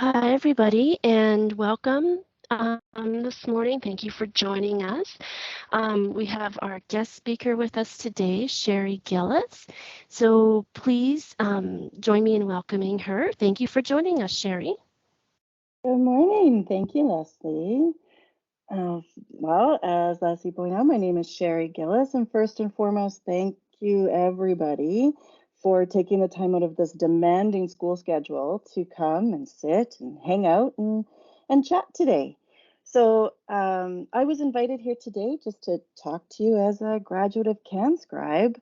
Hi, everybody, and welcome this morning. Thank you for joining us. We have our guest speaker with us today, Sherri Gillis. So please join me in welcoming her. Thank you for joining us, Sherri. Good morning. Thank you, Leslie. Well, as Leslie pointed out, my name is Sherri Gillis, and first and foremost, thank you everybody for taking the time out of this demanding school schedule to come and sit and hang out and chat today. So I was invited here today just to talk to you as a graduate of CanScribe,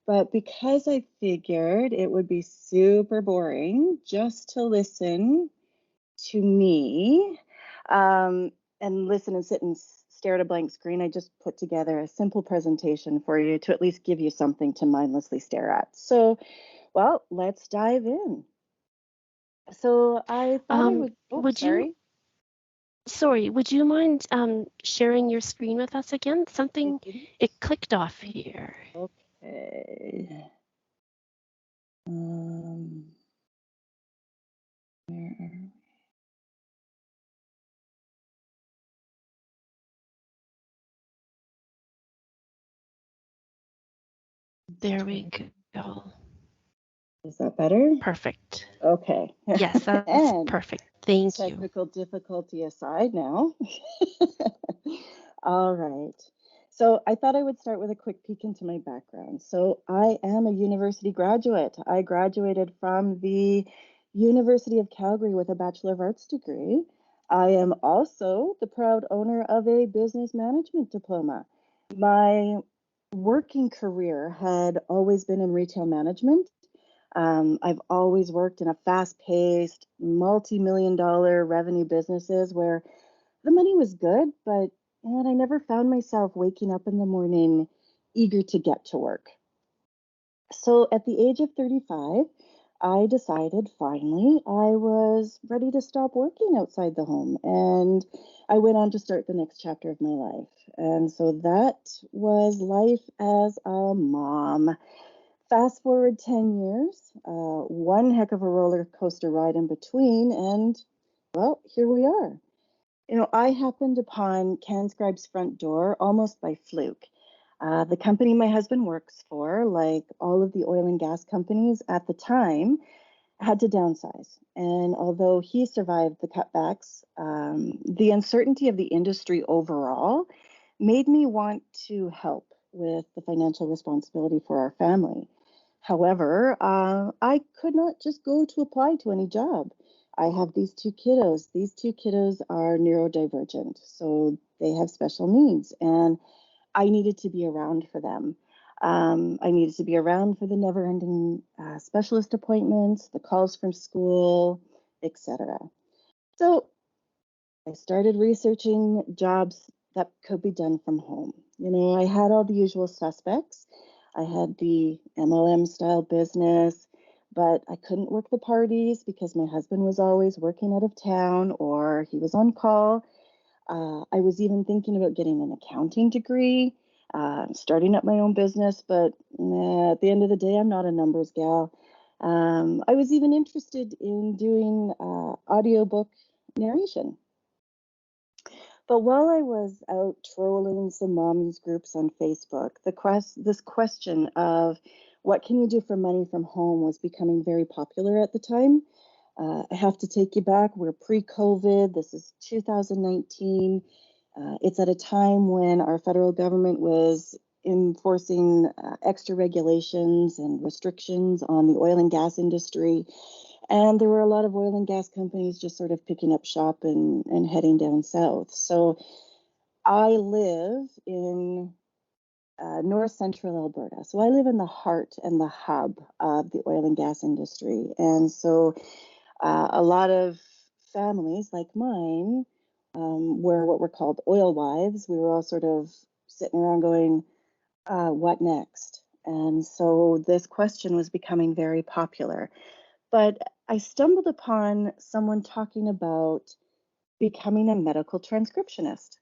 but because I figured it would be super boring just to listen to me and listen and sit and stare at a blank screen, I just put together a simple presentation for you to at least give you something to mindlessly stare at. So, well, let's dive in. So I thought I would, Would you mind sharing your screen with us again? Something, it clicked off here. Okay. Where are we? There we go. Is that better? Perfect. Okay. Yes, that's perfect. Thank you. Technical difficulty aside now. All right. So I thought I would start with a quick peek into my background. So I am a university graduate. I graduated from the University of Calgary with a Bachelor of Arts degree. I am also the proud owner of a business management diploma. My working career had always been in retail management. I've always worked in a fast-paced, multi-million-dollar revenue businesses where the money was good, but I never found myself waking up in the morning eager to get to work. So at the age of 35, I decided finally I was ready to stop working outside the home, and I went on to start the next chapter of my life. And so that was life as a mom. Fast forward 10 years, one heck of a roller coaster ride in between, and well, here we are. I happened upon CanScribe's front door almost by fluke. The company my husband works for, like all of the oil and gas companies at the time, had to downsize. And although he survived the cutbacks, the uncertainty of the industry overall made me want to help with the financial responsibility for our family. However, I could not just go to apply to any job. I have these two kiddos. These two kiddos are neurodivergent, so they have special needs, and I needed to be around for them. I needed to be around for the never-ending specialist appointments, the calls from school, etc. So I started researching jobs that could be done from home. I had all the usual suspects. I had the MLM style business, but I couldn't work the parties because my husband was always working out of town or he was on call. I was even thinking about getting an accounting degree, starting up my own business, but at the end of the day, I'm not a numbers gal. I was even interested in doing audiobook narration. But while I was out trolling some moms groups on Facebook, this question of what can you do for money from home was becoming very popular at the time. I have to take you back. We're pre-COVID. This is 2019. It's at a time when our federal government was enforcing extra regulations and restrictions on the oil and gas industry. And there were a lot of oil and gas companies just sort of picking up shop and heading down south. So I live in north central Alberta. So I live in the heart and the hub of the oil and gas industry. And so a lot of families like mine were what were called oil wives. We were all sort of sitting around going, what next? And so this question was becoming very popular. But I stumbled upon someone talking about becoming a medical transcriptionist.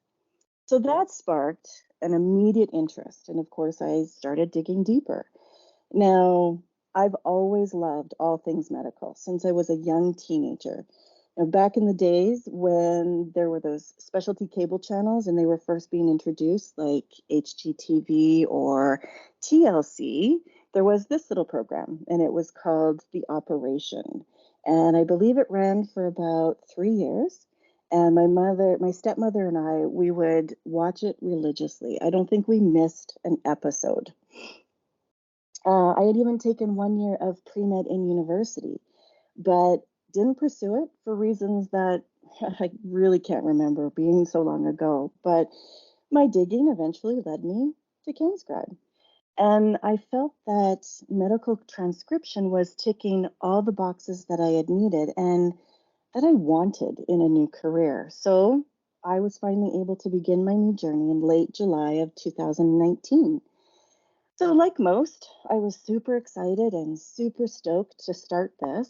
So that sparked an immediate interest. And of course, I started digging deeper. Now, I've always loved all things medical since I was a young teenager. Back in the days when there were those specialty cable channels and they were first being introduced, like HGTV or TLC, there was this little program and it was called The Operation. And I believe it ran for about 3 years. And my stepmother and I, we would watch it religiously. I don't think we missed an episode. I had even taken 1 year of pre-med in university, but didn't pursue it for reasons that I really can't remember being so long ago. But my digging eventually led me to CanScribe. And I felt that medical transcription was ticking all the boxes that I had needed and that I wanted in a new career. So I was finally able to begin my new journey in late July of 2019. So, like most, I was super excited and super stoked to start this.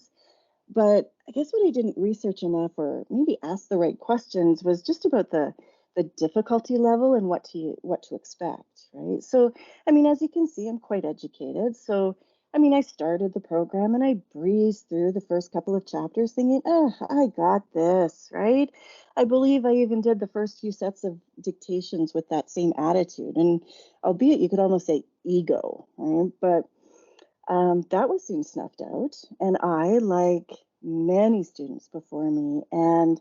But I guess what I didn't research enough or maybe ask the right questions was just about the difficulty level and what to expect, right? So, I mean, as you can see, I'm quite educated. So, I mean, I started the program and I breezed through the first couple of chapters thinking, oh, I got this, right? I believe I even did the first few sets of dictations with that same attitude. And albeit you could almost say ego, right? But that was soon snuffed out. And I, like many students before me, and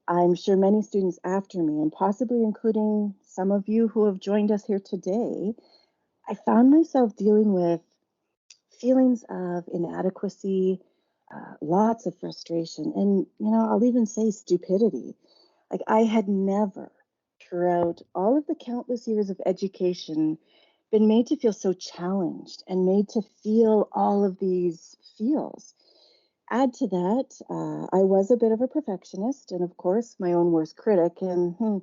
I'm sure many students after me, and possibly including some of you who have joined us here today, I found myself dealing with feelings of inadequacy, lots of frustration, and, I'll even say stupidity. Like I had never, throughout all of the countless years of education, been made to feel so challenged and made to feel all of these feels. Add to that, I was a bit of a perfectionist and, of course, my own worst critic. And,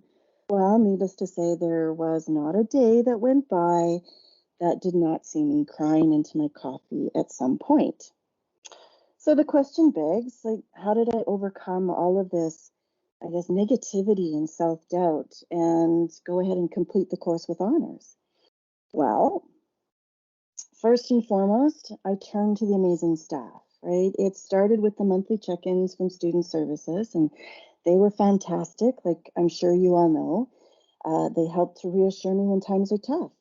well, needless to say, there was not a day that went by that did not see me crying into my coffee at some point. So the question begs, like, how did I overcome all of this, I guess, negativity and self-doubt and go ahead and complete the course with honors? Well, first and foremost, I turned to the amazing staff, right? It started with the monthly check-ins from student services, and they were fantastic, like I'm sure you all know. They helped to reassure me when times are tough,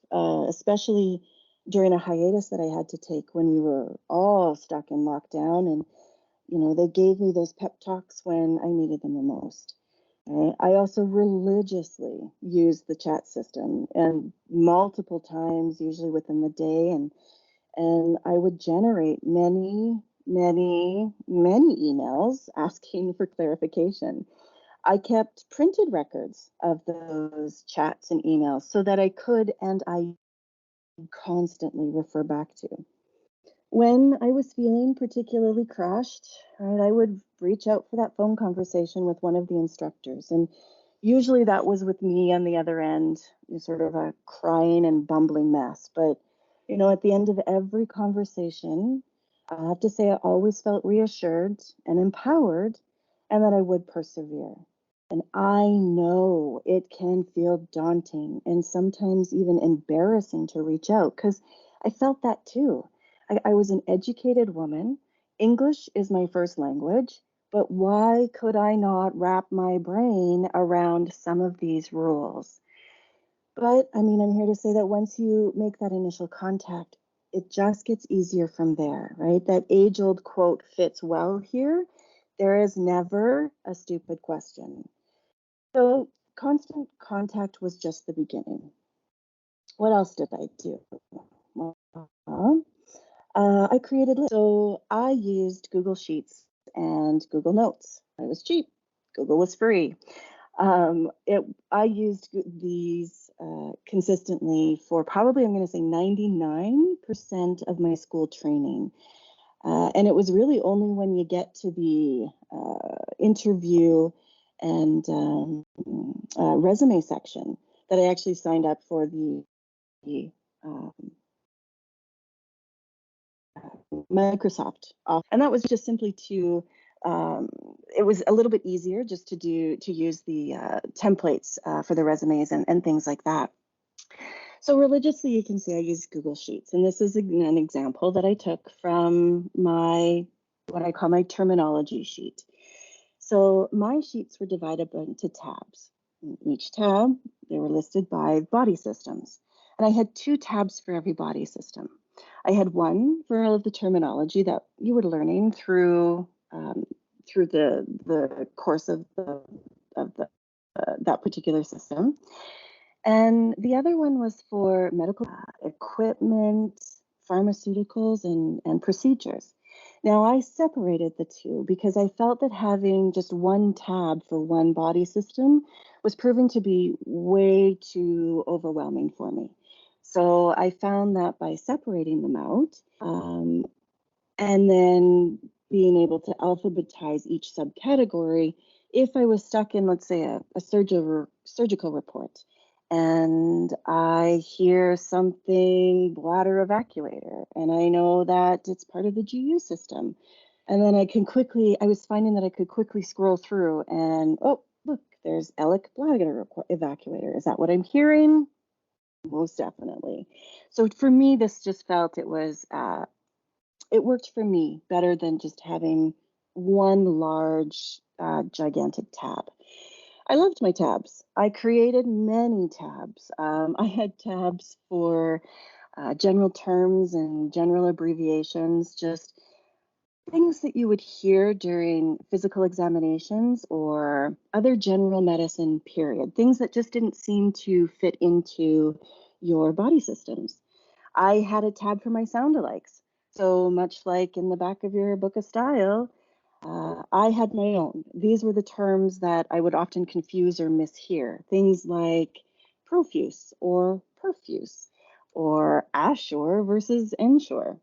especially during a hiatus that I had to take when we were all stuck in lockdown. And, they gave me those pep talks when I needed them the most. Right? I also religiously used the chat system and multiple times, usually within the day, and I would generate many, many, many emails asking for clarification. I kept printed records of those chats and emails so that I could and I constantly refer back to. When I was feeling particularly crushed, right, I would reach out for that phone conversation with one of the instructors. And usually that was with me on the other end, sort of a crying and bumbling mess. But, at the end of every conversation, I have to say I always felt reassured and empowered and that I would persevere. And I know it can feel daunting and sometimes even embarrassing to reach out because I felt that too. I was an educated woman. English is my first language, but why could I not wrap my brain around some of these rules? But I mean, I'm here to say that once you make that initial contact, it just gets easier from there, right? That age old quote fits well here. There is never a stupid question. So, constant contact was just the beginning. What else did I do? Well, I created lists. So I used Google Sheets and Google Notes. It was cheap. Google was free. I used these consistently for probably, I'm going to say 99% of my school training. And it was really only when you get to the interview and resume section that I actually signed up for the um, Microsoft Office. And that was just simply to, it was a little bit easier just to use the templates for the resumes and things like that. So religiously, you can see I use Google Sheets. And this is an example that I took from what I call my terminology sheet. So my sheets were divided into tabs. In each tab, they were listed by body systems. And I had 2 tabs for every body system. I had one for all of the terminology that you were learning through the course of the that particular system. And the other one was for medical equipment, pharmaceuticals, and procedures. Now, I separated the two because I felt that having just one tab for one body system was proving to be way too overwhelming for me. So I found that by separating them out, and then being able to alphabetize each subcategory, if I was stuck in, let's say, a surgical report, and I hear something bladder evacuator, and I know that it's part of the GU system. And then I was finding that I could quickly scroll through and, oh, look, there's Ehrlich bladder evacuator. Is that what I'm hearing? Most definitely. So for me, this just felt it worked for me better than just having one large, gigantic tab. I loved my tabs. I created many tabs. I had tabs for general terms and general abbreviations, just things that you would hear during physical examinations or other general medicine, period, things that just didn't seem to fit into your body systems. I had a tab for my sound alikes. So much like in the back of your book of style, I had my own. These were the terms that I would often confuse or mishear. Things like profuse or perfuse, or ashore versus enshore.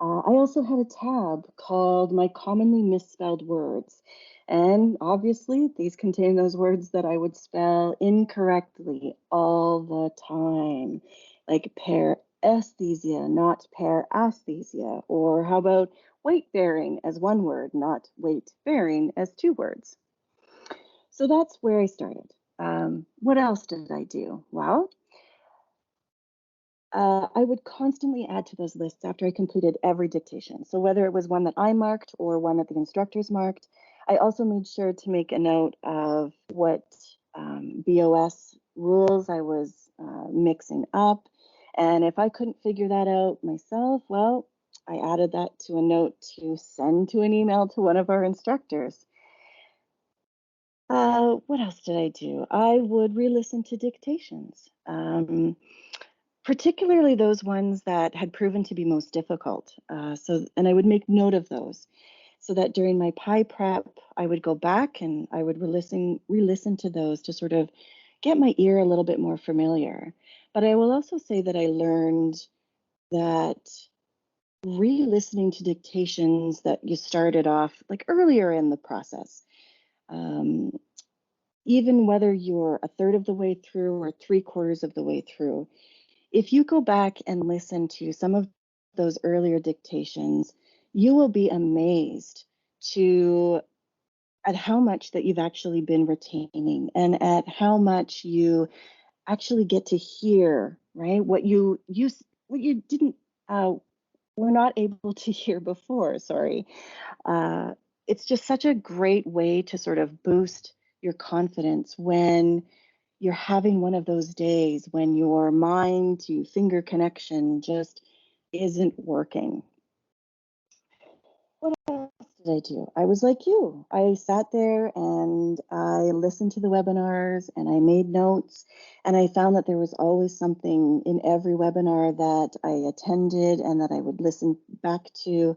I also had a tab called My Commonly Misspelled Words. And obviously, these contain those words that I would spell incorrectly all the time, like paresthesia, not parasthesia. Or how about weight bearing as one word, not weight bearing as 2 words? So that's where I started. What else did I do? Well, I would constantly add to those lists after I completed every dictation. So whether it was one that I marked or one that the instructors marked, I also made sure to make a note of what BOS rules I was mixing up. And if I couldn't figure that out myself, well, I added that to a note to send to an email to one of our instructors. What else did I do? I would re-listen to dictations. Particularly those ones that had proven to be most difficult. And I would make note of those so that during my pie prep, I would go back and I would re-listen to those to sort of get my ear a little bit more familiar. But I will also say that I learned that re-listening to dictations that you started off like earlier in the process, um, even whether you're a third of the way through or 3/4 of the way through, if you go back and listen to some of those earlier dictations, you will be amazed to at how much that you've actually been retaining and at how much you actually get to hear, right? What you didn't were not able to hear before, sorry. Uh, it's just such a great way to sort of boost your confidence when you're having one of those days when your mind to finger connection just isn't working. What else did I do? I was like you. I sat there and I listened to the webinars and I made notes, and I found that there was always something in every webinar that I attended and that I would listen back to.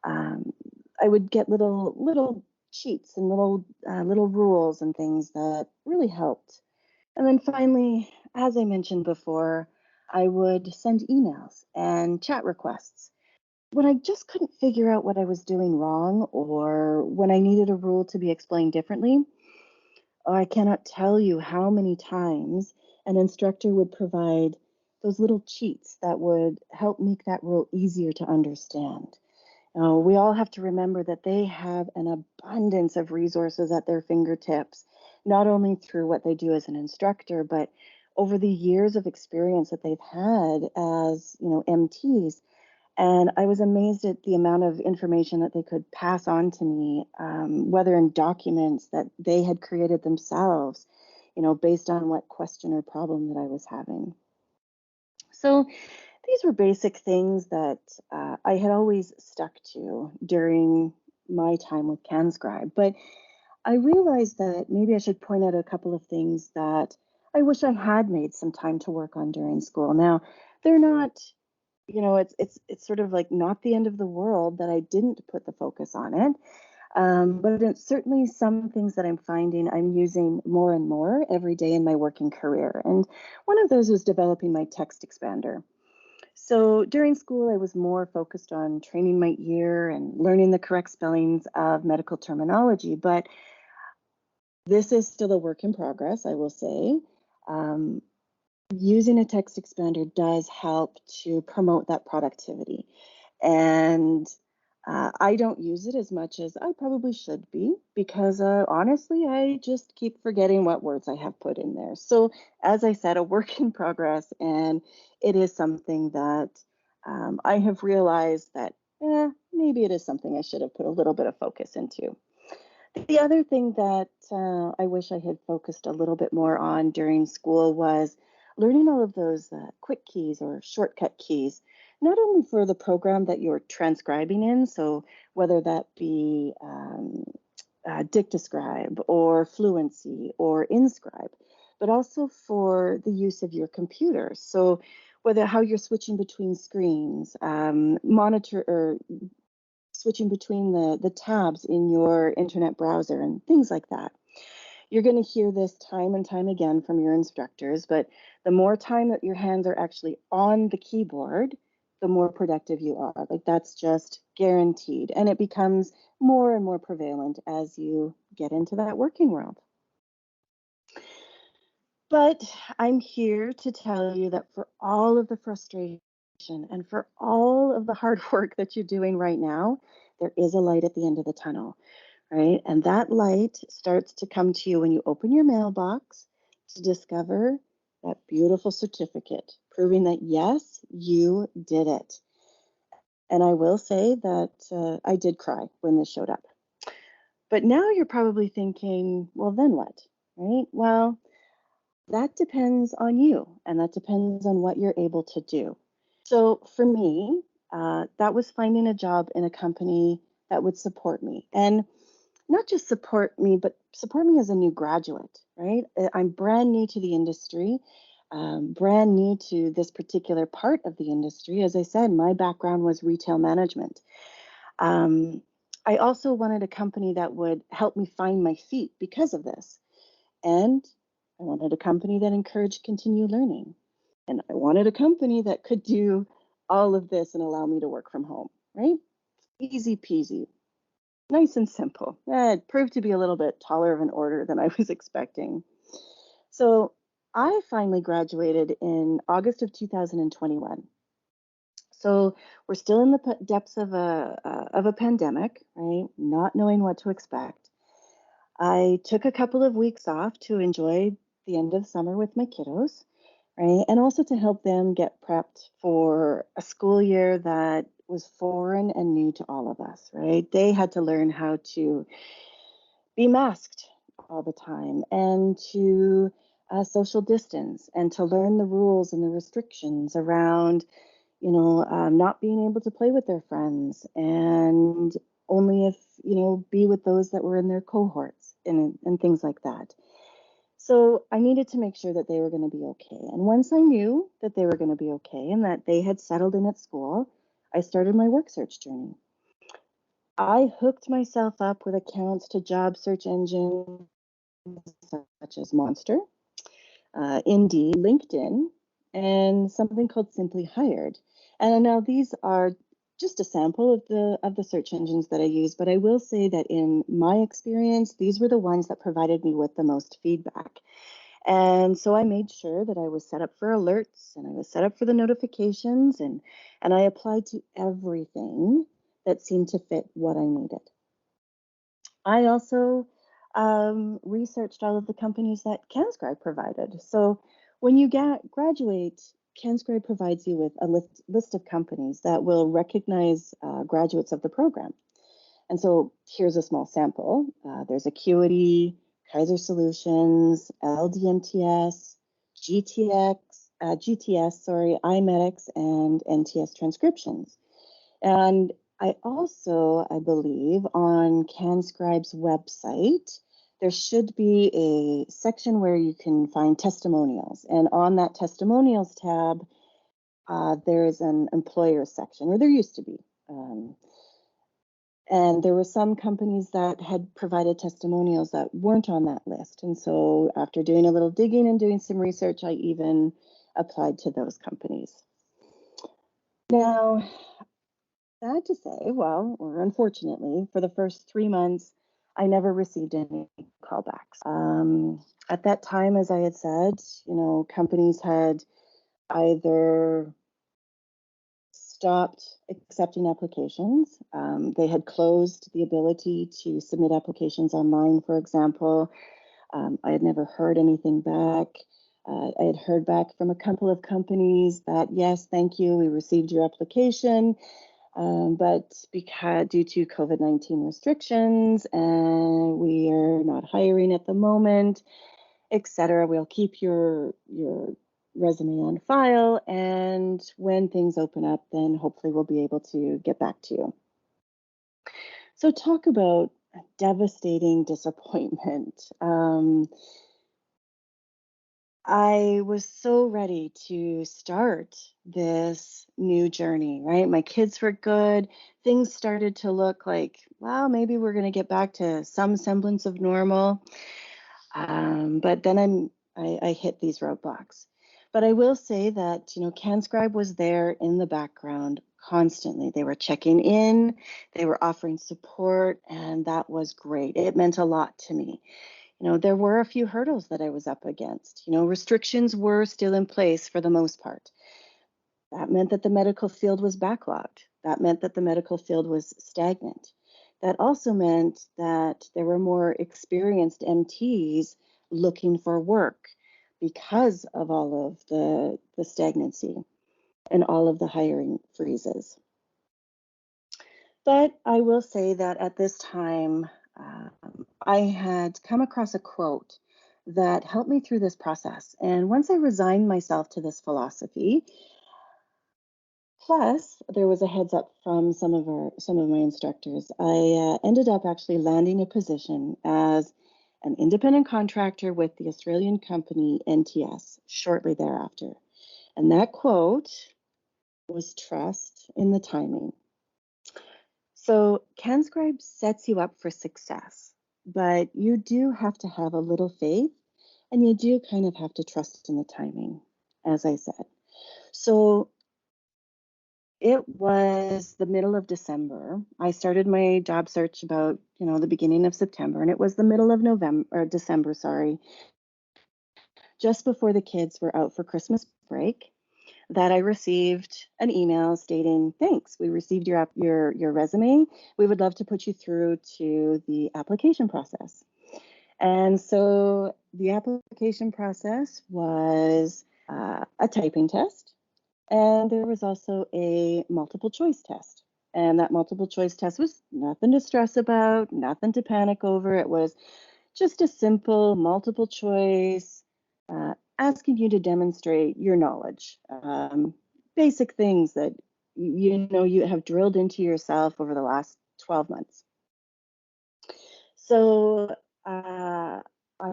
Um, I would get little cheats and little rules and things that really helped. And then finally, as I mentioned before, I would send emails and chat requests. When I just couldn't figure out what I was doing wrong or when I needed a rule to be explained differently, I cannot tell you how many times an instructor would provide those little cheats that would help make that rule easier to understand. We all have to remember that they have an abundance of resources at their fingertips, not only through what they do as an instructor, but over the years of experience that they've had as, MTs. And I was amazed at the amount of information that they could pass on to me, whether in documents that they had created themselves, based on what question or problem that I was having. So these were basic things that I had always stuck to during my time with CanScribe. But I realized that maybe I should point out a couple of things that I wish I had made some time to work on during school. Now, they're not, it's sort of like not the end of the world that I didn't put the focus on it. But it's certainly some things that I'm finding I'm using more and more every day in my working career. And one of those was developing my text expander. So during school, I was more focused on training my ear and learning the correct spellings of medical terminology. But this is still a work in progress, I will say. Um, Using a text expander does help to promote that productivity. And I don't use it as much as I probably should be because honestly, I just keep forgetting what words I have put in there. So, as I said, a work in progress, and it is something that I have realized that maybe it is something I should have put a little bit of focus into. The other thing that I wish I had focused a little bit more on during school was learning all of those quick keys or shortcut keys, not only for the program that you're transcribing in, so whether that be DictaScribe or Fluency or InScribe, but also for the use of your computer. So whether how you're switching between screens, monitor or switching between the tabs in your internet browser and things like that. You're going to hear this time and time again from your instructors, but the more time that your hands are actually on the keyboard, the more productive you are. Like that's just guaranteed. And it becomes more and more prevalent as you get into that working world. But I'm here to tell you that for all of the frustration and for all of the hard work that you're doing right now, there is a light at the end of the tunnel, right? And that light starts to come to you when you open your mailbox to discover that beautiful certificate proving that, yes, you did it. And I will say that I did cry when this showed up. But now you're probably thinking, well, then what, right? Well, that depends on you, and that depends on what you're able to do. So for me, that was finding a job in a company that would support me. And not just support me, but support me as a new graduate, right? I'm brand new to the industry, brand new to this particular part of the industry. As I said, my background was retail management. Um, I also wanted a company that would help me find my feet because of this. And I wanted a company that encouraged continued learning. And I wanted a company that could do all of this and allow me to work from home, right? Easy peasy, nice and simple. It proved to be a little bit taller of an order than I was expecting. So I finally graduated in August of 2021. So we're still in the depths of a pandemic, right? Not knowing what to expect. I took a couple of weeks off to enjoy the end of summer with my kiddos, right? And also to help them get prepped for a school year that was foreign and new to all of us, right? They had to learn how to be masked all the time and to social distance and to learn the rules and the restrictions around, not being able to play with their friends and only if, be with those that were in their cohorts and things like that. So I needed to make sure that they were going to be okay. And once I knew that they were going to be okay and that they had settled in at school, I started my work search journey. I hooked myself up with accounts to job search engines such as Monster, Indeed, LinkedIn, and something called Simply Hired. And now these are just a sample of the search engines that I use, but I will say that in my experience, these were the ones that provided me with the most feedback. And so I made sure that I was set up for alerts and I was set up for the notifications and I applied to everything that seemed to fit what I needed. I also researched all of the companies that CanScribe provided. So when you graduate CanScribe provides you with a list of companies that will recognize graduates of the program. And so here's a small sample. There's Acuity, Kaiser Solutions, LDMTS, GTS, iMedics, and NTS Transcriptions. And I also, I believe, on CanScribe's website, there should be a section where you can find testimonials. And on that testimonials tab, there is an employer section, or there used to be. And there were some companies that had provided testimonials that weren't on that list. And so after doing a little digging and doing some research, I even applied to those companies. Now, sad to say, well, or unfortunately, for the first 3 months, I never received any callbacks. At that time, as I had said, companies had either stopped accepting applications. They had closed the ability to submit applications online, for example. I had never heard anything back. I had heard back from a couple of companies that, yes, thank you, we received your application. But due to COVID-19 restrictions, and we are not hiring at the moment, etc., we'll keep your resume on file, and when things open up, then hopefully we'll be able to get back to you. So talk about devastating disappointment. I was so ready to start this new journey, right? My kids were good. Things started to look like, well, maybe we're going to get back to some semblance of normal. But then I hit these roadblocks. But I will say that, CanScribe was there in the background constantly. They were checking in, they were offering support, and that was great. It meant a lot to me. There were a few hurdles that I was up against. Restrictions were still in place for the most part. That meant that the medical field was backlogged. That meant that the medical field was stagnant. That also meant that there were more experienced MTs looking for work because of all of the stagnancy and all of the hiring freezes. But I will say that at this time, I had come across a quote that helped me through this process. And once I resigned myself to this philosophy, plus there was a heads up from some of my instructors, I ended up actually landing a position as an independent contractor with the Australian company NTS shortly thereafter. And that quote was trust in the timing. So CanScribe sets you up for success, but you do have to have a little faith, and you do kind of have to trust in the timing, as I said. So it was the middle of December. I started my job search about, the beginning of September, and it was the middle of December, just before the kids were out for Christmas break, that I received an email stating, thanks, we received your resume. We would love to put you through to the application process. And so the application process was a typing test, and there was also a multiple choice test. And that multiple choice test was nothing to stress about, nothing to panic over. It was just a simple multiple choice, asking you to demonstrate your knowledge, basic things that you have drilled into yourself over the last 12 months. So I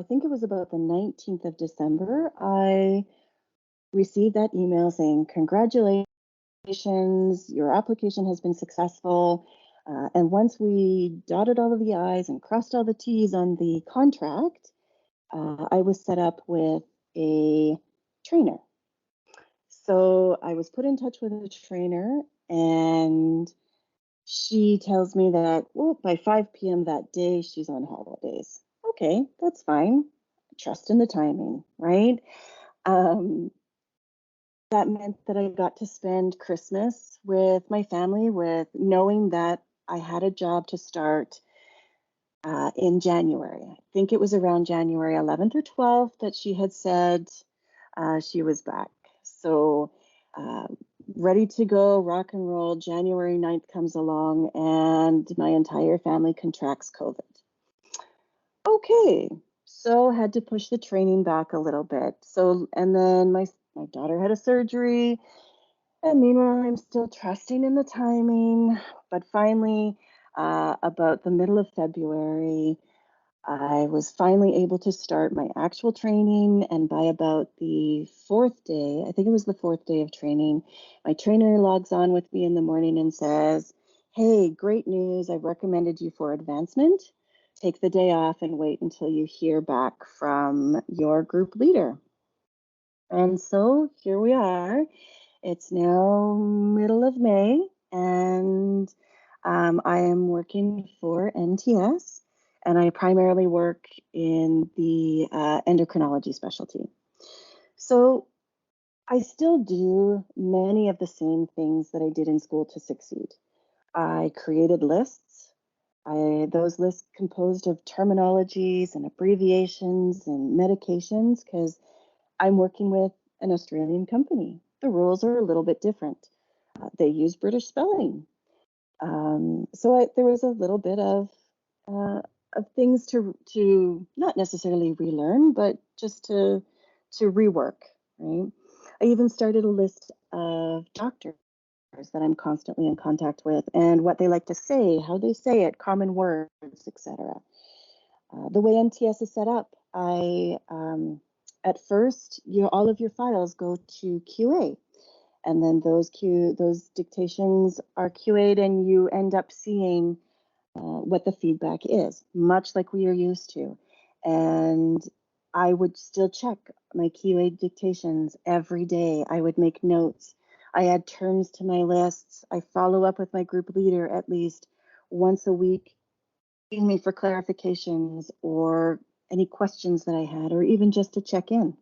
think it was about the 19th of December, I received that email saying, congratulations, your application has been successful. And once we dotted all of the I's and crossed all the T's on the contract, I was set up with a trainer. So I was put in touch with a trainer, and she tells me that, well, by 5 p.m. that day, she's on holidays. Okay, that's fine. Trust in the timing, right? That meant that I got to spend Christmas with my family, with knowing that I had a job to start in January. I think it was around January 11th or 12th that she had said she was back. So ready to go, rock and roll. January 9th comes along and my entire family contracts COVID. Okay, so had to push the training back a little bit. So, and then my daughter had a surgery, and meanwhile, I'm still trusting in the timing. But finally, about the middle of February, I was finally able to start my actual training. And by about the fourth day, I think it was the fourth day of training, my trainer logs on with me in the morning and says, "Hey, great news. I've recommended you for advancement. Take the day off and wait until you hear back from your group leader." And so here we are. It's now middle of May, and I am working for NTS, and I primarily work in the endocrinology specialty. So I still do many of the same things that I did in school to succeed. I created lists. Those lists composed of terminologies and abbreviations and medications because I'm working with an Australian company. The rules are a little bit different. They use British spelling. So there was a little bit of things to not necessarily relearn, but just to rework, right? I even started a list of doctors that I'm constantly in contact with and what they like to say, how they say it, common words, etc. The way NTS is set up, at first, all of your files go to QA, and then those dictations are QA'd, and you end up seeing what the feedback is, much like we are used to. And I would still check my QA dictations every day. I would make notes. I add terms to my lists. I follow up with my group leader at least once a week, me for clarifications or any questions that I had, or even just to check in.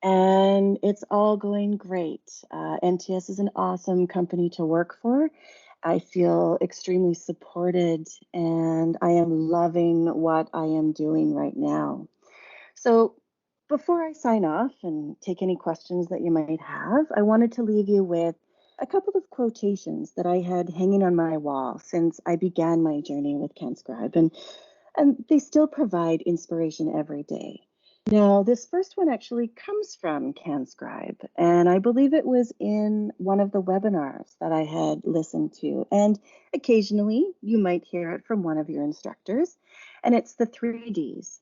And it's all going great. NTS is an awesome company to work for. I feel extremely supported, and I am loving what I am doing right now. So before I sign off and take any questions that you might have, I wanted to leave you with a couple of quotations that I had hanging on my wall since I began my journey with CanScribe, and they still provide inspiration every day. Now, this first one actually comes from CanScribe, and I believe it was in one of the webinars that I had listened to, and occasionally you might hear it from one of your instructors, and it's the 3Ds,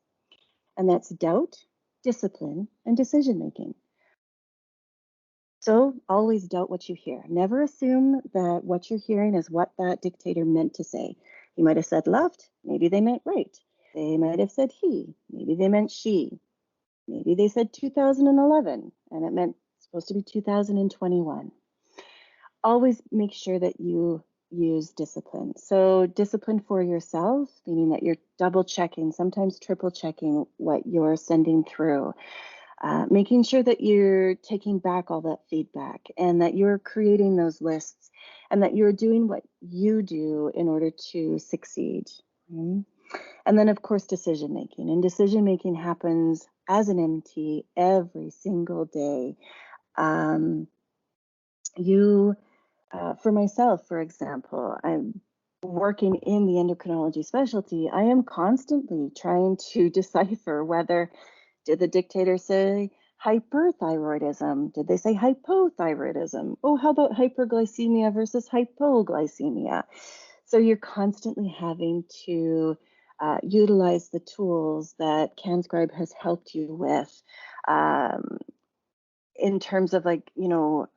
and that's doubt, discipline, and decision making. So always doubt what you hear. Never assume that what you're hearing is what that dictator meant to say. He might have said left, maybe they meant right. They might have said he, maybe they meant she. Maybe they said 2011 and it meant supposed to be 2021. Always make sure that you use discipline. So discipline for yourself, meaning that you're double checking, sometimes triple checking what you're sending through. Making sure that you're taking back all that feedback and that you're creating those lists and that you're doing what you do in order to succeed. And then, of course, decision making. And decision making happens as an MT every single day. For myself, for example, I'm working in the endocrinology specialty. I am constantly trying to decipher whether did the dictator say hyperthyroidism? Did they say hypothyroidism? Oh, how about hyperglycemia versus hypoglycemia? So you're constantly having to utilize the tools that CanScribe has helped you with in terms of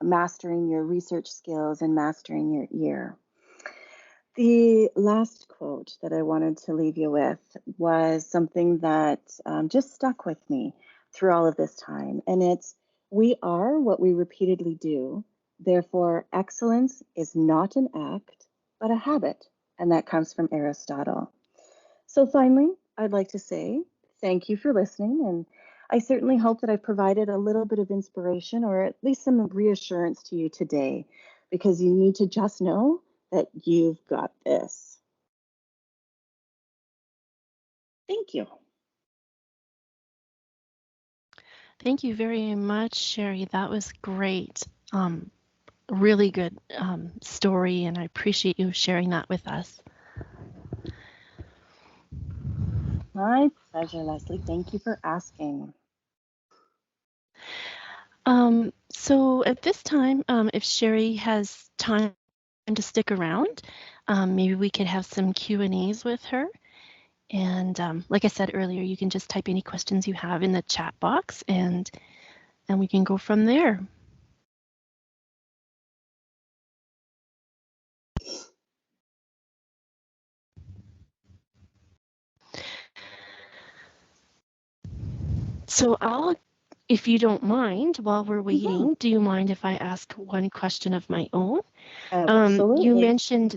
mastering your research skills and mastering your ear. The last quote that I wanted to leave you with was something that just stuck with me through all of this time. And it's, "We are what we repeatedly do. Therefore, excellence is not an act, but a habit." And that comes from Aristotle. So finally, I'd like to say thank you for listening. And I certainly hope that I've provided a little bit of inspiration or at least some reassurance to you today, because you need to just know that you've got this. Thank you. Thank you very much, Sherri. That was great. Really good story, and I appreciate you sharing that with us. My pleasure, Leslie. Thank you for asking. So at this time, if Sherri has time to stick around, maybe we could have some Q&As with her. And like I said earlier, you can just type any questions you have in the chat box, and we can go from there. So if you don't mind, while we're waiting, do you mind if I ask one question of my own? Absolutely. You mentioned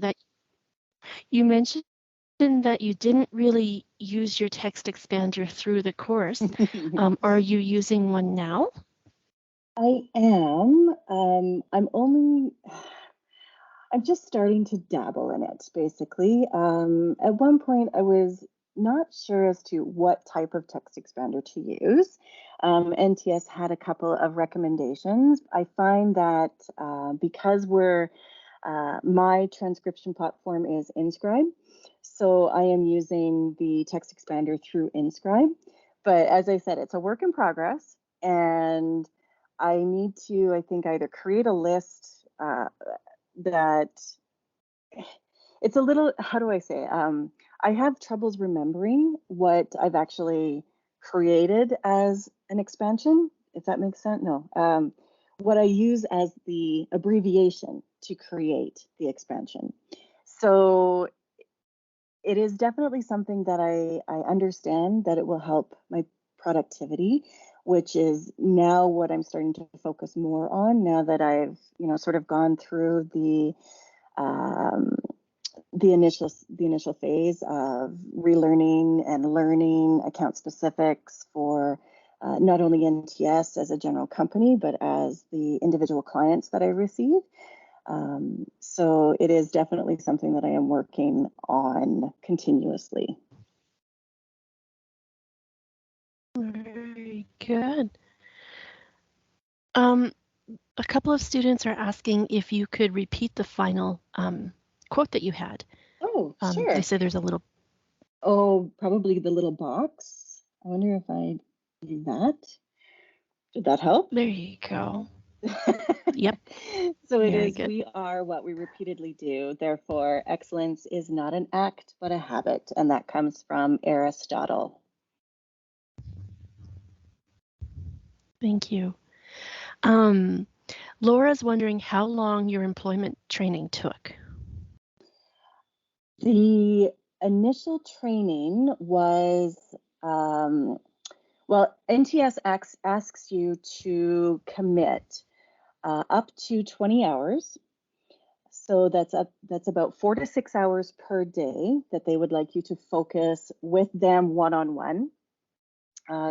that you didn't really use your text expander through the course. Are you using one now? I am. I'm just starting to dabble in it, basically. At one point, I was not sure as to what type of text expander to use. NTS had a couple of recommendations. I find that because my transcription platform is InScribe, so I am using the text expander through InScribe. But as I said, it's a work in progress, and I need to, I think, either create a list that it's a little, how do I say? I have troubles remembering what I've actually created as an expansion, if that makes sense. No, what I use as the abbreviation to create the expansion. So it is definitely something that I understand that it will help my productivity, which is now what I'm starting to focus more on now that I've, sort of gone through um, the initial phase of relearning and learning account specifics for not only NTS as a general company, but as the individual clients that I receive. So it is definitely something that I am working on continuously. Very good. A couple of students are asking if you could repeat the final quote that you had. Oh, sure. They said there's a little. Oh, probably the little box. I wonder if I do that. Did that help? There you go. Yep. So it Very is, good. we are what we repeatedly do. Therefore, excellence is not an act, but a habit. And that comes from Aristotle. Thank you. Laura's wondering how long your employment training took. The initial training was, well, NTS asks you to commit up to 20 hours. So that's about 4 to 6 hours per day that they would like you to focus with them one-on-one.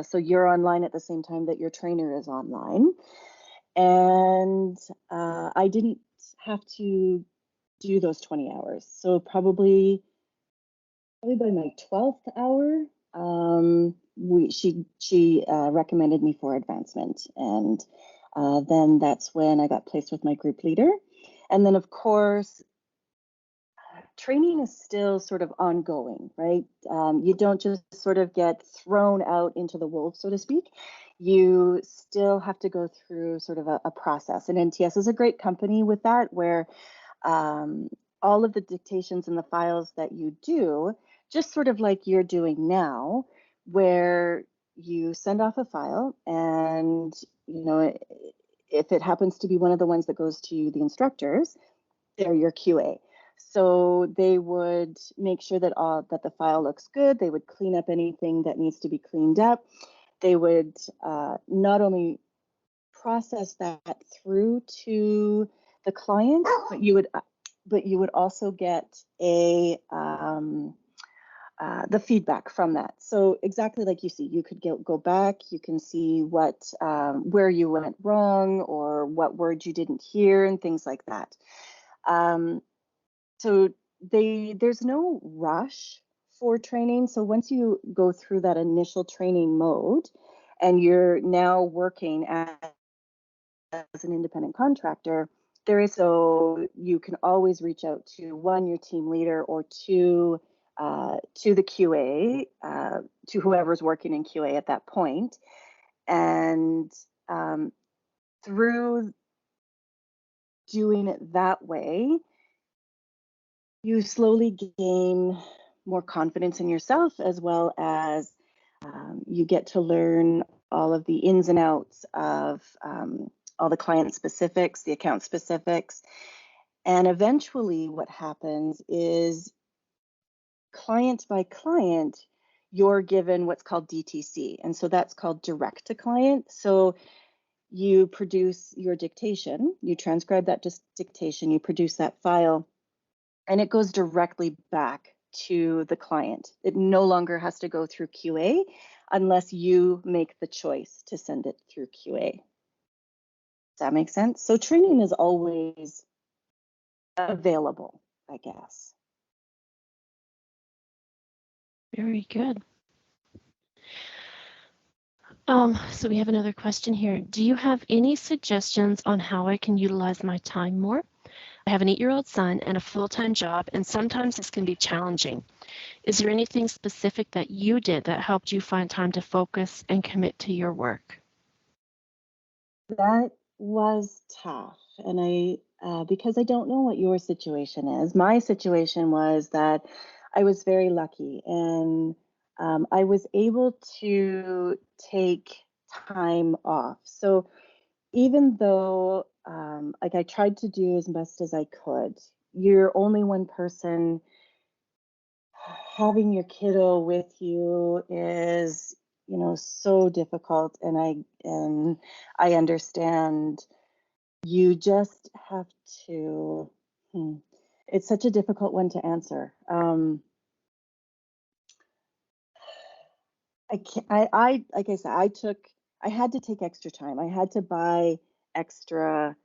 So you're online at the same time that your trainer is online. And I didn't have to do those 20 hours. So probably by my 12th hour, she recommended me for advancement. And then that's when I got placed with my group leader. And then, of course, training is still sort of ongoing, right? You don't just sort of get thrown out into the wolves, so to speak. You still have to go through sort of a process. And NTS is a great company with that, where all of the dictations and the files that you do, just sort of like you're doing now, where you send off a file and, if it happens to be one of the ones that goes to the instructors, they're your QA. So they would make sure that the file looks good. They would clean up anything that needs to be cleaned up. They would not only process that through to the client, but you would also get the feedback from that. So exactly like you see, you could go back, you can see where you went wrong or what words you didn't hear and things like that. So there's no rush for training. So once you go through that initial training mode, and you're now working as an independent contractor, there is, so you can always reach out to one, your team leader, or to the QA, to whoever's working in QA at that point. And through doing it that way, you slowly gain more confidence in yourself, as well as you get to learn all of the ins and outs of all the client specifics, the account specifics. And eventually what happens is, client by client, you're given what's called DTC. And so that's called direct to client. So you produce your dictation, you transcribe that dictation, you produce that file, and it goes directly back to the client. It no longer has to go through QA unless you make the choice to send it through QA. Does that make sense? So training is always available, I guess. Very good. So we have another question here. Do you have any suggestions on how I can utilize my time more? I have an 8-year-old son and a full-time job, and sometimes this can be challenging. Is there anything specific that you did that helped you find time to focus and commit to your work? That was tough. And because I don't know what your situation is, my situation was that I was very lucky, and I was able to take time off. So even though like I tried to do as best as I could, you're only one person. Having your kiddo with you is, so difficult, and I understand. You just have to. It's such a difficult one to answer. I can't, I like I said, I had to take extra time. I had to buy extra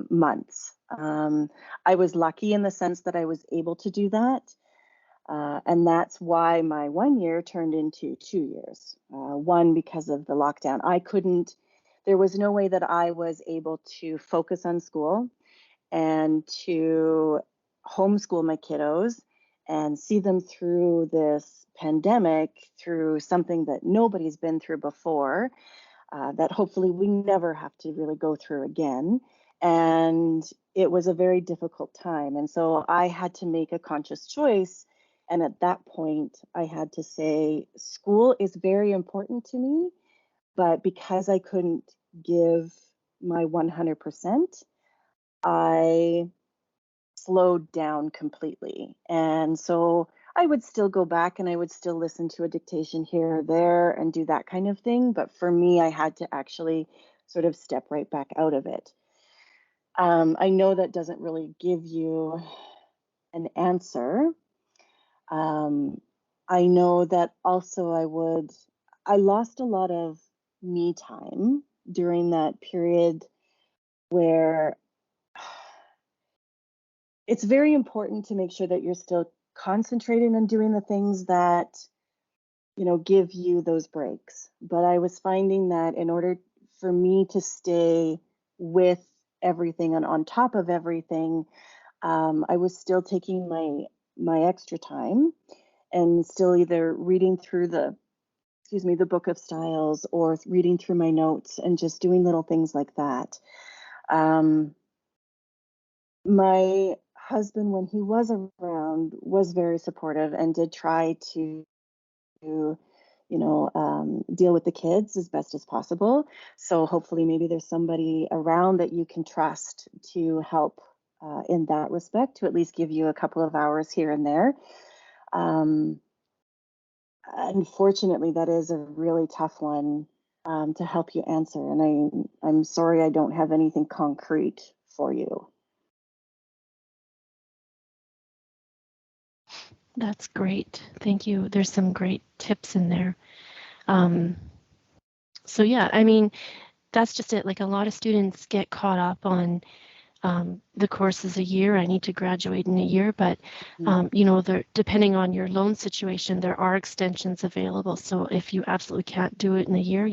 months. I was lucky in the sense that I was able to do that. And that's why my 1 year turned into 2 years. One, because of the lockdown. There was no way that I was able to focus on school and to homeschool my kiddos and see them through this pandemic, through something that nobody's been through before, that hopefully we never have to really go through again. And it was a very difficult time. And so I had to make a conscious choice. And at that point, I had to say, school is very important to me, but because I couldn't give my 100%, I slowed down completely. And so I would still go back and I would still listen to a dictation here or there and do that kind of thing. But for me, I had to actually sort of step right back out of it. I know that doesn't really give you an answer. I know that also I lost a lot of me time during that period, where it's very important to make sure that you're still concentrating on doing the things that, give you those breaks. But I was finding that in order for me to stay with everything and on top of everything, I was still taking my extra time and still either reading through the book of styles, or reading through my notes and just doing little things like that. My husband, when he was around, was very supportive and did try to, deal with the kids as best as possible. So hopefully maybe there's somebody around that you can trust to help in that respect, to at least give you a couple of hours here and there. Unfortunately, that is a really tough one to help you answer. And I'm sorry I don't have anything concrete for you. That's great. Thank you. There's some great tips in there. So yeah, I mean, that's just it. Like, a lot of students get caught up on the course is a year, I need to graduate in a year, but Mhm. depending on your loan situation, there are extensions available. So if you absolutely can't do it in a year,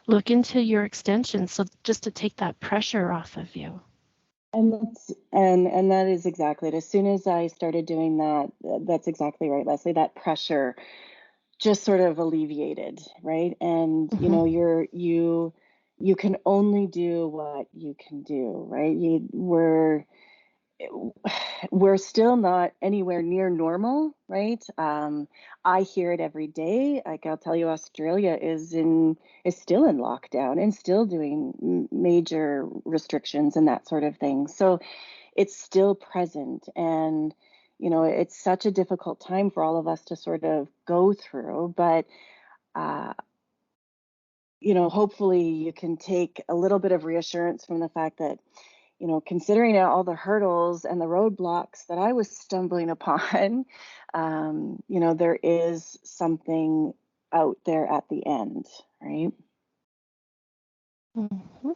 look into your extensions. So just to take that pressure off of you. And that is exactly it. As soon as I started doing that, that's exactly right, Leslie. That pressure just sort of alleviated, right? And you can only do what you can do, right? We're still not anywhere near normal, right? I hear it every day. Like I'll tell you, Australia is still in lockdown and still doing major restrictions and that sort of thing. So it's still present, and it's such a difficult time for all of us to sort of go through. But uh, hopefully you can take a little bit of reassurance from the fact that considering all the hurdles and the roadblocks that I was stumbling upon, there is something out there at the end, right? Mhm.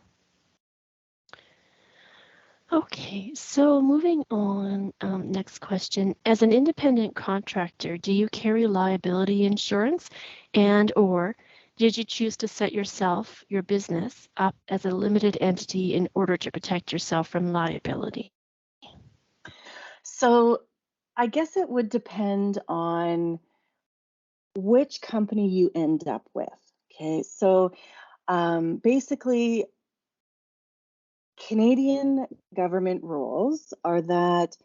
Okay, so moving on, next question. As an independent contractor, do you carry liability insurance, and or did you choose to set your business up as a limited entity in order to protect yourself from liability? So I guess it would depend on which company you end up with. Okay, so basically, Canadian government rules are that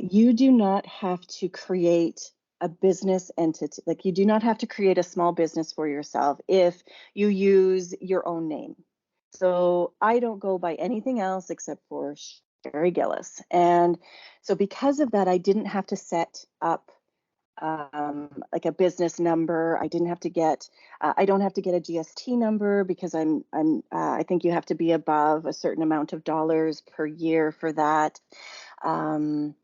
you do not have to create a business entity. Like, you do not have to create a small business for yourself if you use your own name. So I don't go by anything else except for Sherri Gillis. And so because of that, I didn't have to set up like a business number. I didn't have to get, I don't have to get a GST number because I think you have to be above a certain amount of dollars per year for that. Um,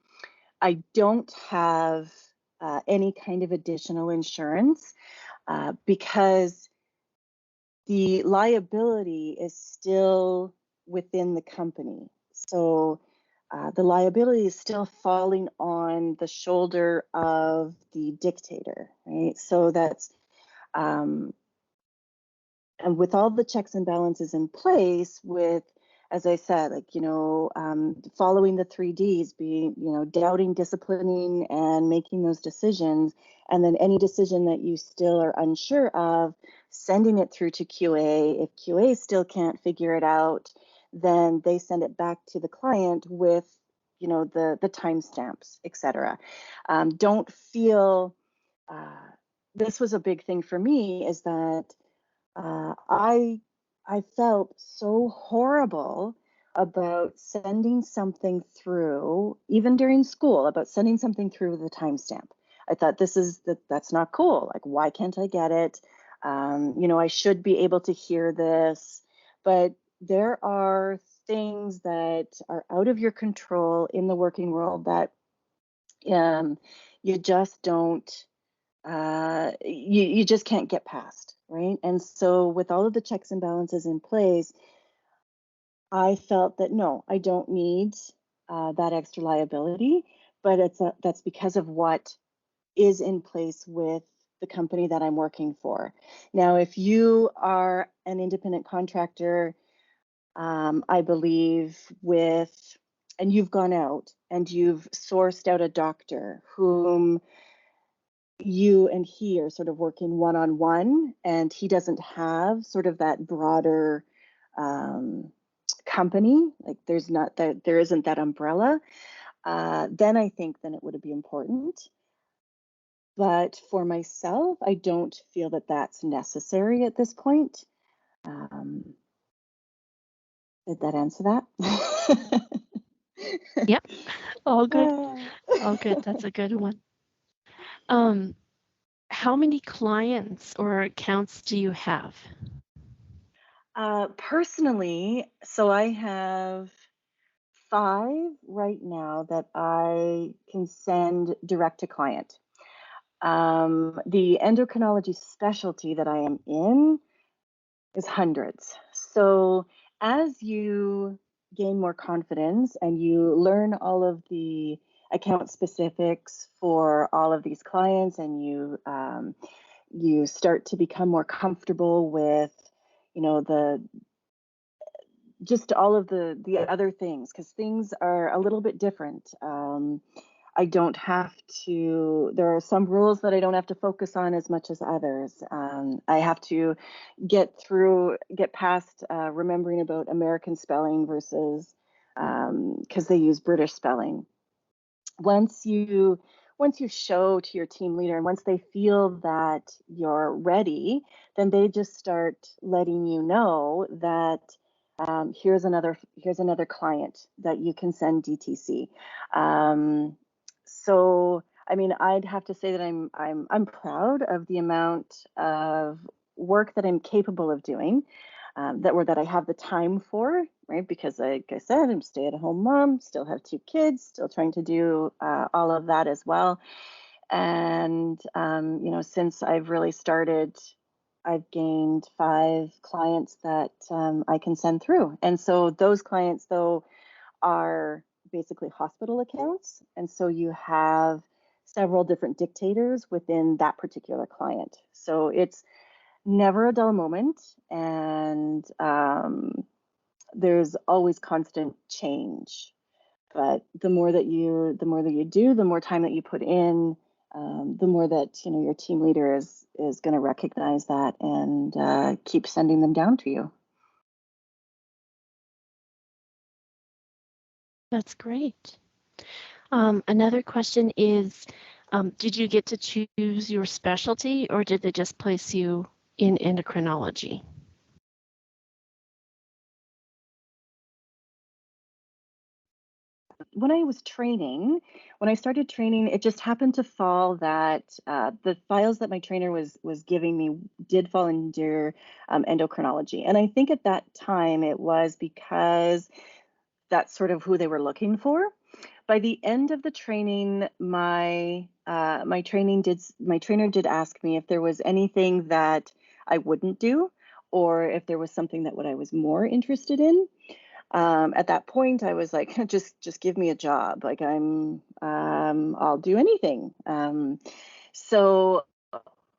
I don't have any kind of additional insurance because the liability is still within the company. So the liability is still falling on the shoulder of the dictator, right? So that's, um, and with all the checks and balances in place, with, as I said, like, following the 3Ds, being, doubting, disciplining, and making those decisions. And then any decision that you still are unsure of, sending it through to QA. If QA still can't figure it out, then they send it back to the client with, the timestamps, etc. Don't feel, this was a big thing for me, is that uh, I I felt so horrible about sending something through, even during school, about sending something through with a timestamp. I thought, that's not cool. Like, why can't I get it? I should be able to hear this. But there are things that are out of your control in the working world that you just don't you just can't get past, right? And so with all of the checks and balances in place, I felt that no, I don't need that extra liability, but that's because of what is in place with the company that I'm working for. Now, if you are an independent contractor, I believe, and you've gone out and you've sourced out a doctor whom you and he are sort of working one-on-one, and he doesn't have sort of that broader um, company, like there isn't that umbrella, then I think then it would be important. But for myself, I don't feel that that's necessary at this point. um, did that answer that? Yep, all good. Ah. All good. That's a good one. Um, how many clients or accounts do you have? Personally, so I have 5 right now that I can send direct to client. The endocrinology specialty that I am in is hundreds. So as you gain more confidence and you learn all of the account specifics for all of these clients, and you start to become more comfortable with, you know, the just all of the other things, because things are a little bit different. I don't have to, there are some rules that I don't have to focus on as much as others. I have to get past remembering about American spelling versus, because they use British spelling. Once you show to your team leader, and once they feel that you're ready, then they just start letting you know that here's another client that you can send DTC. So I mean, I'd have to say that I'm proud of the amount of work that I'm capable of doing, that I have the time for, right? Because like I said, I'm a stay-at-home mom, still have 2 kids, still trying to do all of that as well. And you know, since I've really started, I've gained 5 clients that I can send through. And so those clients, though, are basically hospital accounts. And so you have several different dictators within that particular client. So it's never a dull moment. And there's always constant change. But the more that you do, the more time that you put in, the more that, you know, your team leader is going to recognize that and keep sending them down to you. That's great. Another question is, did you get to choose your specialty, or did they just place you in endocrinology? When I started training, it just happened to fall that the files that my trainer was giving me did fall under endocrinology. And I think at that time it was because that's sort of who they were looking for. By the end of the training, my trainer did ask me if there was anything that I wouldn't do, or if there was something that what I was more interested in. At that point, I was like, just give me a job. Like I'll do anything. So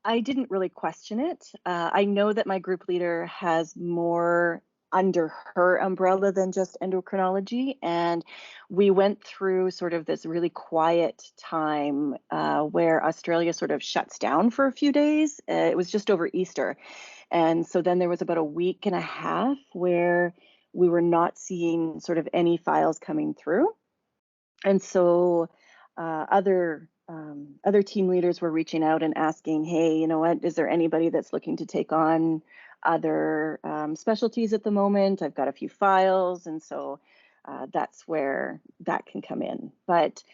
I didn't really question it. I know that my group leader has more under her umbrella than just endocrinology. And we went through sort of this really quiet time where Australia sort of shuts down for a few days. It was just over Easter. And so then there was about a week and a half where we were not seeing sort of any files coming through. And so other team leaders were reaching out and asking, hey, you know what, is there anybody that's looking to take on other specialties at the moment? I've got a few files. And so that's where that can come in. But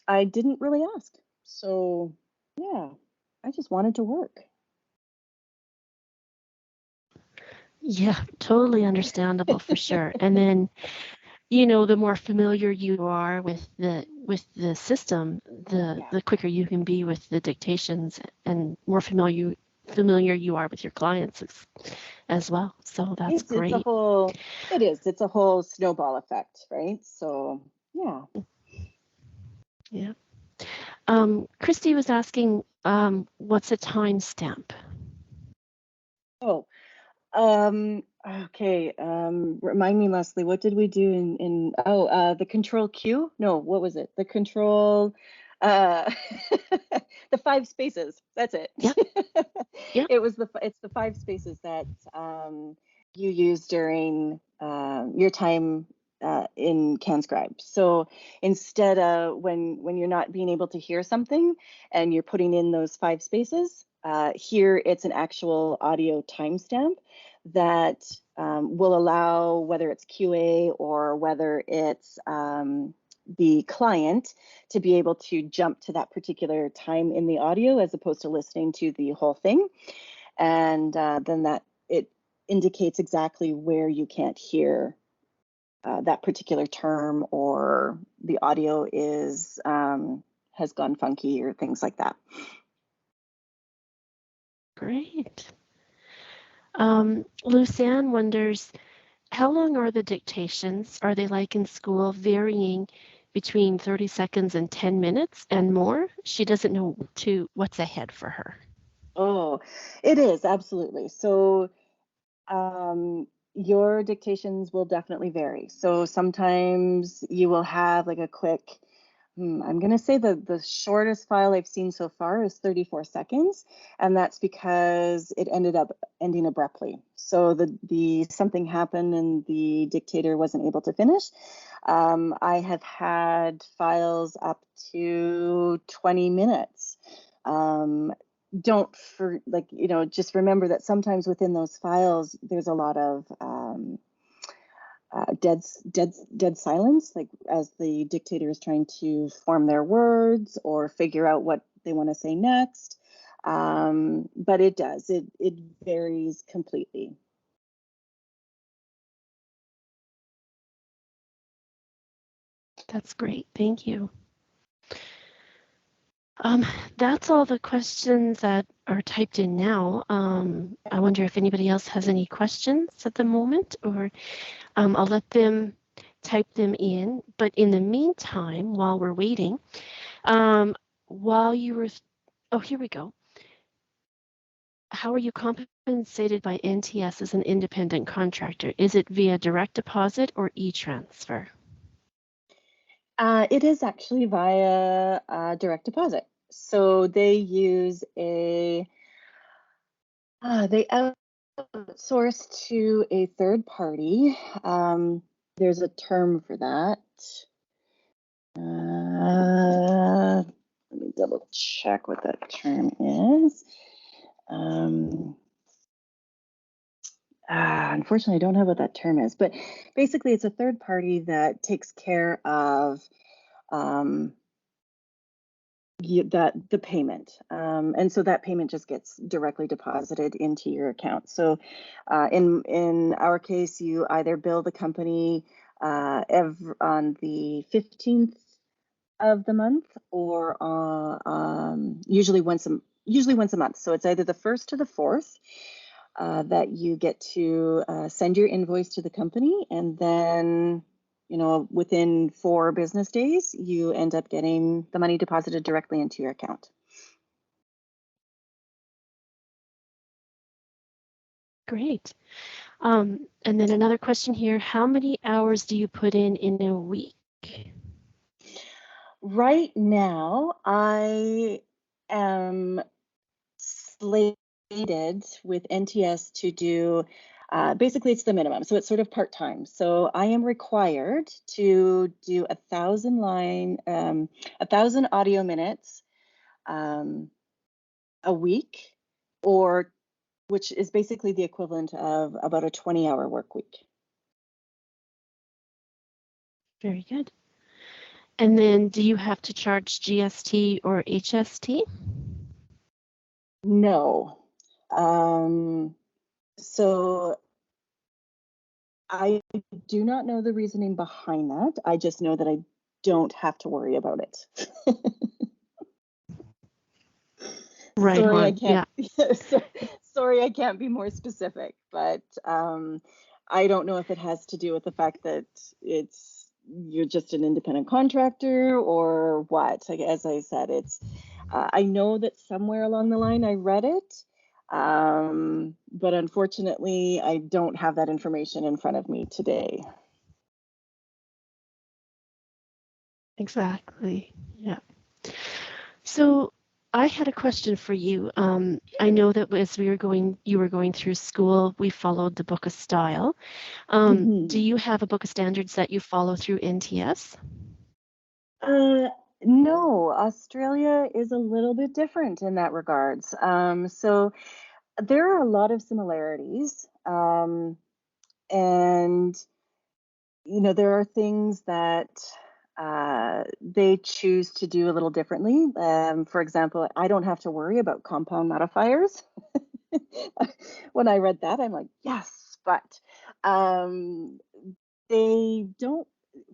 I didn't really ask. So yeah, I just wanted to work. Yeah, totally understandable for sure. And then, you know, the more familiar you are with the system, the quicker you can be with the dictations, and more familiar you are with your clients as well. So that's great. It's a whole snowball effect, right? So yeah. Yeah. Christy was asking, what's a timestamp? Oh, okay. Remind me, Leslie, what did we do the control Q? No, what was it? The control, the 5 spaces. That's it. Yeah. Yeah. It's the 5 spaces that you use during your time in CanScribe. So instead of when you're not being able to hear something and you're putting in those 5 spaces, here it's an actual audio timestamp that will allow, whether it's QA or whether it's the client, to be able to jump to that particular time in the audio as opposed to listening to the whole thing. And then that it indicates exactly where you can't hear that particular term, or the audio is has gone funky or things like that. Great. Lucianne wonders, how long are the dictations? Are they like in school, varying between 30 seconds and 10 minutes and more? She doesn't know what's ahead for her. Oh, it is, absolutely. So your dictations will definitely vary. So sometimes you will have like a quick, I'm going to say the shortest file I've seen so far is 34 seconds, and that's because it ended up ending abruptly. So the something happened and the dictator wasn't able to finish. I have had files up to 20 minutes. Don't for like, just remember that sometimes within those files there's a lot of dead silence, like as the dictator is trying to form their words or figure out what they want to say next. But it varies completely. That's great. Thank you. That's all the questions that are typed in now. I wonder if anybody else has any questions at the moment, or I'll let them type them in. But in the meantime, while we're waiting, while you were, oh, here we go. How are you compensated by NTS as an independent contractor? Is it via direct deposit or e-transfer? It is actually via direct deposit. So they use they outsource to a third party. There's a term for that. Let me double check what that term is. Unfortunately, I don't have what that term is, but basically it's a third party that takes care of the payment. And so that payment just gets directly deposited into your account. So in our case, you either bill the company on the 15th of the month, or usually once a month. So it's either the 1st or the 4th that you get to send your invoice to the company, and then within 4 business days, you end up getting the money deposited directly into your account. Great. And then another question here, how many hours do you put in a week? Right now, I am slated with NTS to do, basically it's the minimum. So it's sort of part-time. So I am required to do 1,000 audio minutes a week, or which is basically the equivalent of about a 20-hour work week. Very good. And then do you have to charge GST or HST? No. So I do not know the reasoning behind that. I just know that I don't have to worry about it. Right Sorry, I on. can't. Yeah. Sorry, I can't be more specific. But I don't know if it has to do with the fact that you're just an independent contractor or what. Like, as I said, it's. I know that somewhere along the line I read it, but unfortunately, I don't have that information in front of me today. Exactly. Yeah. So I had a question for you. I know that as you were going through school, we followed the Book of Style. Do you have a book of standards that you follow through NTS? No, Australia is a little bit different in that regards. So there are a lot of similarities, and there are things that they choose to do a little differently. For example, I don't have to worry about compound modifiers. When I read that, I'm like, yes, but they don't.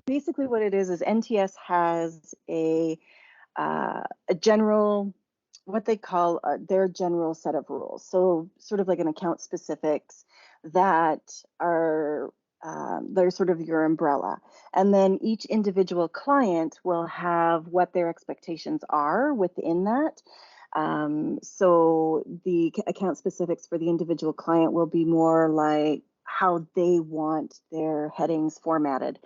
Basically, what it is NTS has a general, what they call their general set of rules. So sort of like an account specifics that are they're sort of your umbrella. And then each individual client will have what their expectations are within that. So the account specifics for the individual client will be more like how they want their headings formatted,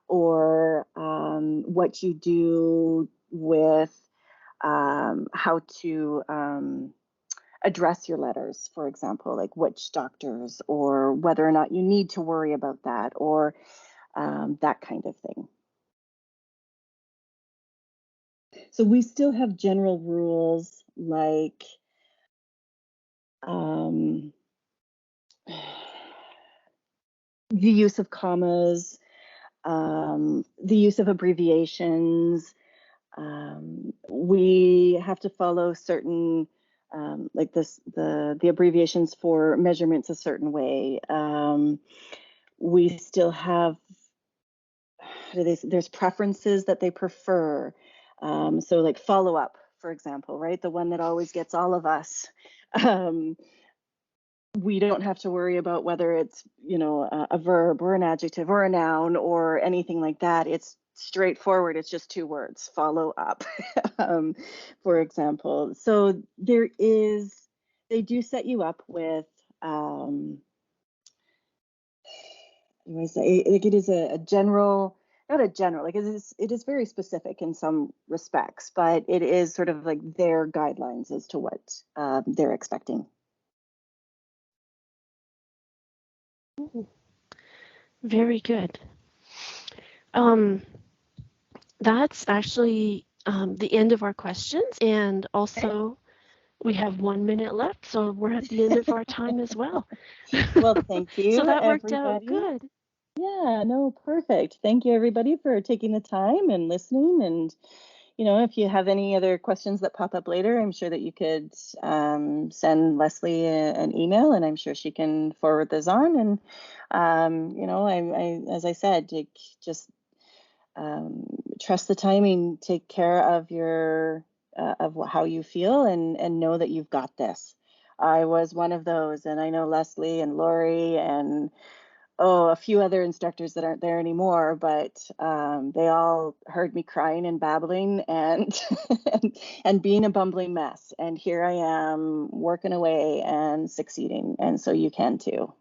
or what you do with how to address your letters, for example, like which doctors, or whether or not you need to worry about that, or that kind of thing. So we still have general rules like the use of commas, the use of abbreviations. We have to follow certain like the abbreviations for measurements a certain way. We still have there's preferences that they prefer. So like follow up, for example, right? The one that always gets all of us. We don't have to worry about whether it's, a verb or an adjective or a noun or anything like that. It's straightforward. It's just 2 words, follow up, for example. So they do set you up with, it is a general, not a general, like it is very specific in some respects, but it is sort of like their guidelines as to what they're expecting. Very good. That's actually the end of our questions, and also we have 1 minute left, so we're at the end of our time as well. Well, thank you, so that worked everybody. out good. Yeah, no, perfect. Thank you, everybody, for taking the time and listening. And, if you have any other questions that pop up later, I'm sure that you could send Leslie an email, and I'm sure she can forward those on. And, I as I said, just trust the timing, take care of your of how you feel, and know that you've got this. I was one of those, and I know Leslie and Lori and a few other instructors that aren't there anymore, but they all heard me crying and babbling and and being a bumbling mess. And here I am working away and succeeding. And so you can too.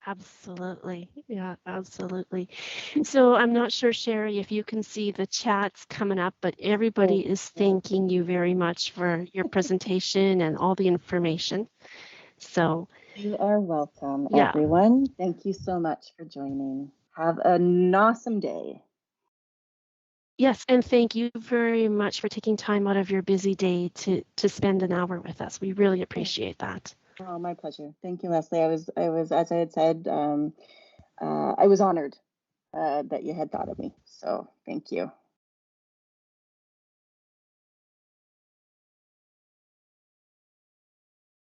Absolutely. Yeah, absolutely. So I'm not sure, Sherri, if you can see the chats coming up, but everybody is thanking you very much for your presentation and all the information. So you are welcome, everyone. Thank you so much for joining. Have an awesome day. Yes, and thank you very much for taking time out of your busy day to spend an hour with us. We really appreciate that. Oh, my pleasure. Thank you, Leslie. I was, as I had said, I was honored that you had thought of me. So thank you.